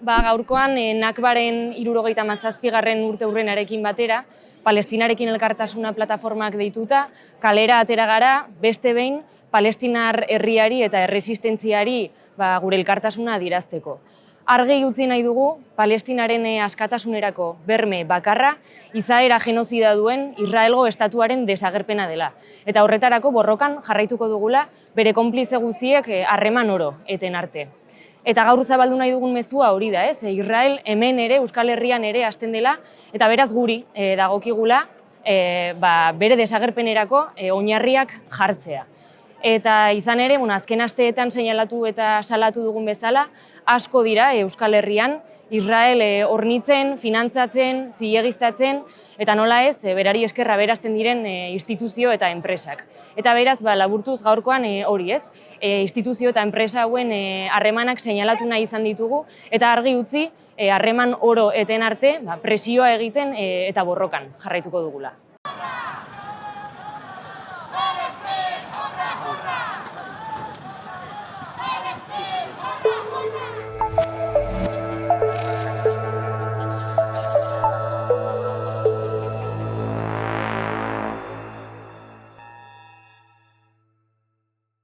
Gaurkoan Nakbaren 77. urteurrenarekin batera, Palestinarekin elkartasuna plataformak deituta, kalera atera gara beste behin Palestinar herriari eta erresistentziari gure elkartasuna adierazteko. Argi utzi nahi dugu Palestinaren askatasunerako berme bakarra izaera genozida duen Israelgo estatuaren desagerpena dela. Eta horretarako borrokan jarraituko dugula bere konplize guztiek harreman oro eten arte. Eta gaur zabaldu nahi dugun mezua hori da, ez? Israel hemen ere, Euskal Herrian ere hasten dela, eta beraz guri dagokigula bere desagerpenerako oinarriak jartzea. Eta izan ere, azken asteetan seinalatu eta salatu dugun bezala, asko dira Euskal Herrian, Israel hornitzen, finantzatzen, zilegiztatzen, eta nola ez, berari eskerra berazten diren instituzio eta enpresak. Eta beraz, laburtuz gaurkoan hori ez, instituzio eta enpresa hauen harremanak seinalatu nahi izan ditugu, eta argi utzi, harreman oro eten arte, presioa egiten eta borrokan jarraituko dugula.